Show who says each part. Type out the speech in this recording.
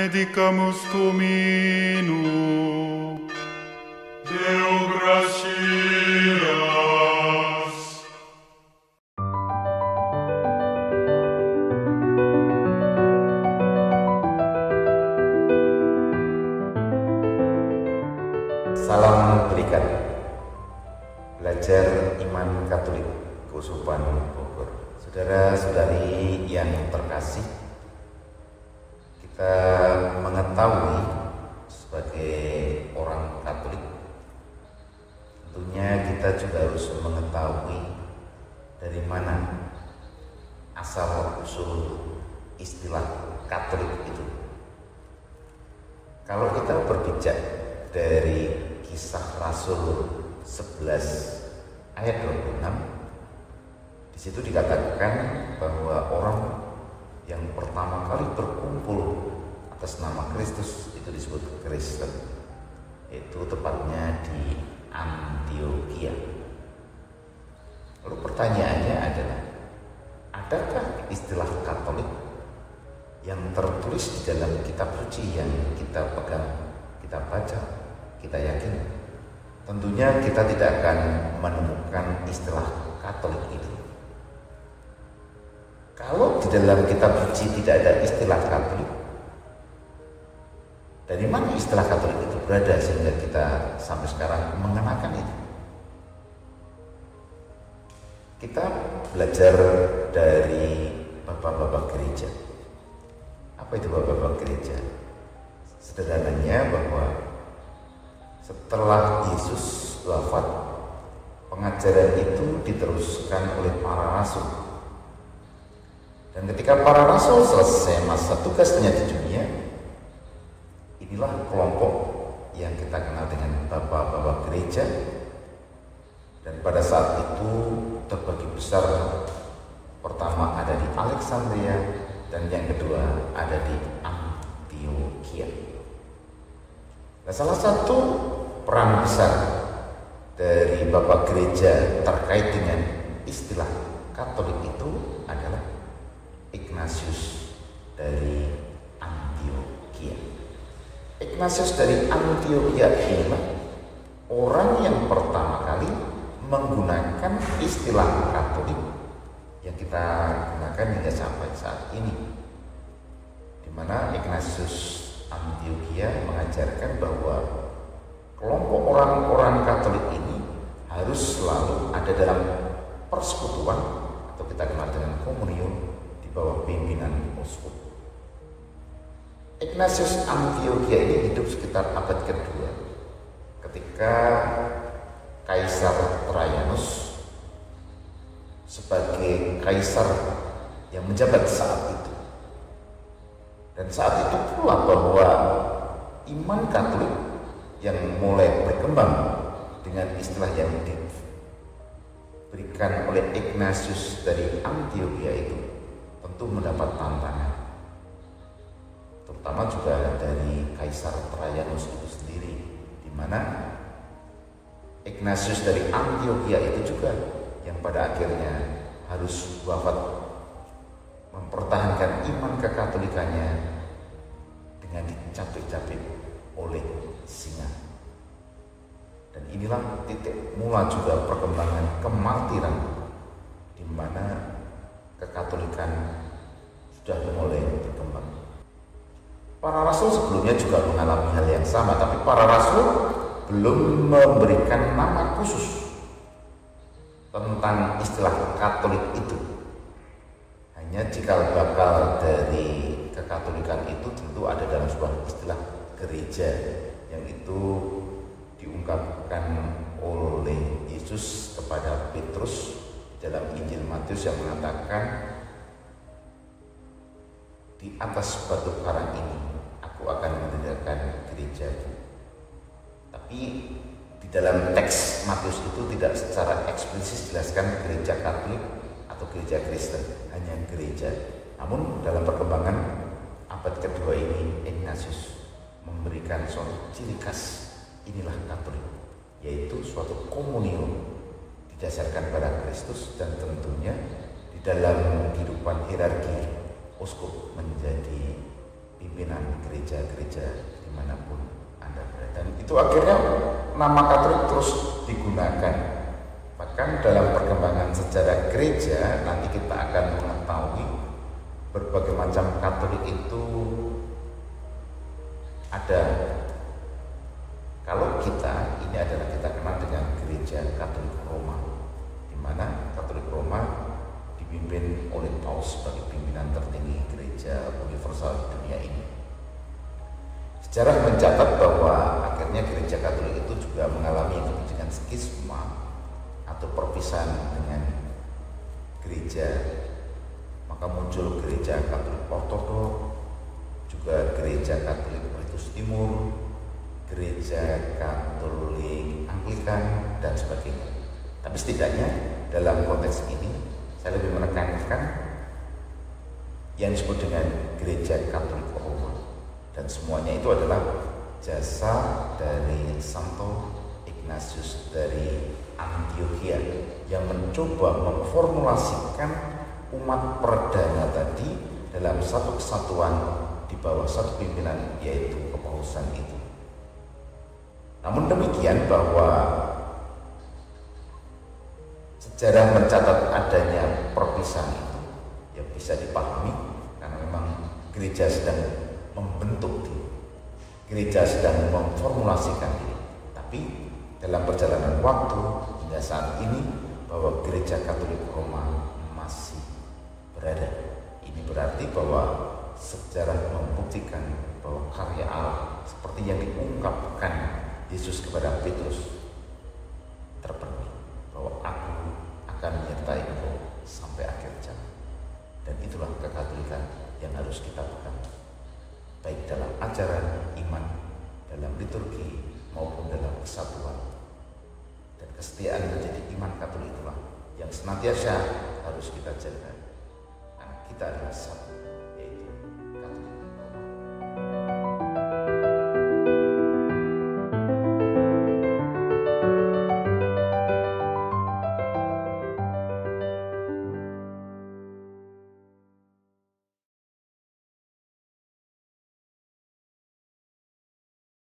Speaker 1: Benedicamus Domino, Deo gratias.
Speaker 2: Salam berikan. Belajar iman Katolik Keuskupan Bogor. Saudara-saudari yang terkasih, kita mengetahui sebagai orang Katolik, tentunya kita juga harus mengetahui dari mana asal usul istilah Katolik itu. Kalau kita berbicara dari Kisah Rasul 11 ayat 26, di situ dikatakan bahwa orang yang pertama kali berkumpul atas nama Kristus itu disebut Kristen, itu tepatnya di Antioquia. Lalu pertanyaannya adalah, adakah istilah Katolik yang tertulis di dalam kitab suci yang kita pegang, kita baca, kita yakini? Tentunya kita tidak akan menemukan istilah Katolik itu. Kalau di dalam kitab suci tidak ada istilah Katolik, dari mana istilah Katolik itu berada sehingga kita sampai sekarang mengenakan itu? Kita belajar dari bapak-bapak gereja. Apa itu bapak-bapak gereja? Sederhananya bahwa setelah Yesus wafat, pengajaran itu diteruskan oleh para rasul. Dan ketika para rasul selesai masa tugasnya di dunia, inilah kelompok yang kita kenal dengan bapak-bapak gereja. Dan pada saat itu terbagi besar, pertama ada di Alexandria dan yang kedua ada di Antioquia. Nah, salah satu peran besar dari bapak gereja terkait dengan istilah Katolik itu adalah Ignatius dari Antioquia. Ignatius dari Antioquia inilah orang yang pertama kali menggunakan istilah Katolik yang kita gunakan hingga sampai saat ini, di mana Ignatius Antioquia mengajarkan bahwa kelompok orang-orang Katolik ini harus selalu ada dalam persekutuan atau kita kenal dengan komunion di bawah pimpinan uskup. Ignatius Antioquia ini hidup sekitar abad kedua ketika Kaisar Trajanus sebagai kaisar yang menjabat saat itu. Dan saat itu pula bahwa iman Katolik yang mulai berkembang dengan istilah yang diberikan oleh Ignatius dari Antioquia itu tentu mendapat tantangan, terutama juga dari Kaisar Trajanus itu sendiri, di mana Ignatius dari Antioquia itu juga yang pada akhirnya harus wafat mempertahankan iman kekatolikannya dengan dicapik-capik oleh singa. Dan inilah titik mula juga perkembangan kemartiran, di mana kekatolikan sudah mulai berkembang. Para rasul sebelumnya juga mengalami hal yang sama, tapi para rasul belum memberikan nama khusus tentang istilah Katolik itu. Hanya cikal bakal dari kekatolikan itu tentu ada dalam sebuah istilah gereja, yang itu diungkapkan oleh Yesus kepada Petrus dalam Injil Matius yang mengatakan, di atas batu karang ini aku akan mendirikan gerejaku. Tapi di dalam teks Matius itu tidak secara eksplisit dijelaskan gereja Katolik atau gereja Kristen, hanya gereja. Namun dalam perkembangan abad kedua ini, Ignatius memberikan suatu ciri khas inilah Katolik, yaitu suatu komunion didasarkan pada Kristus, dan tentunya di dalam kehidupan hierarki uskup menjadi pimpinan gereja-gereja dimanapun Anda berada. Dan itu akhirnya nama Katolik terus digunakan. Bahkan dalam perkembangan sejarah gereja nanti kita akan mengetahui berbagai macam Katolik itu ada. Kalau kita, ini adalah kita kenal dengan gereja Katolik Roma, di mana Katolik Roma dipimpin oleh Paus sebagai pimpinan tertinggi gereja universal di dunia ini. Sejarah mencatat bahwa akhirnya gereja Katolik itu juga mengalami yang disebut dengan skisma atau perpisahan dengan gereja. Maka muncul gereja Katolik Ortodok, juga gereja Katolik Ritus Timur, gereja Katolik Anglikan, dan sebagainya. Tapi setidaknya dalam konteks ini saya lebih menekankan yang disebut dengan gereja Katolik Roma, dan semuanya itu adalah jasa dari Santo Ignatius dari Antioquia yang mencoba memformulasikan umat perdana tadi dalam satu kesatuan di bawah satu pimpinan, yaitu kepausan itu. Namun demikian bahwa sejarah mencatat adanya perpisahan itu ya bisa dipahami karena memang gereja sedang membentuk diri, gereja sedang memformulasikan diri. Tapi dalam perjalanan waktu hingga saat ini bahwa gereja Katolik Roma masih berada. Ini berarti bahwa sejarah membuktikan bahwa karya Allah seperti yang diungkapkan Yesus kepada Petrus terpenuhi, bahwa aku akan menyertai engkau sampai akhir zaman. Dan itulah kekatolikan yang harus kita pegang, baik dalam ajaran iman, dalam liturgi, maupun dalam kesatuan. Dan kesetiaan menjadi iman Katolik itulah yang senantiasa harus kita jaga, karena kita adalah satu.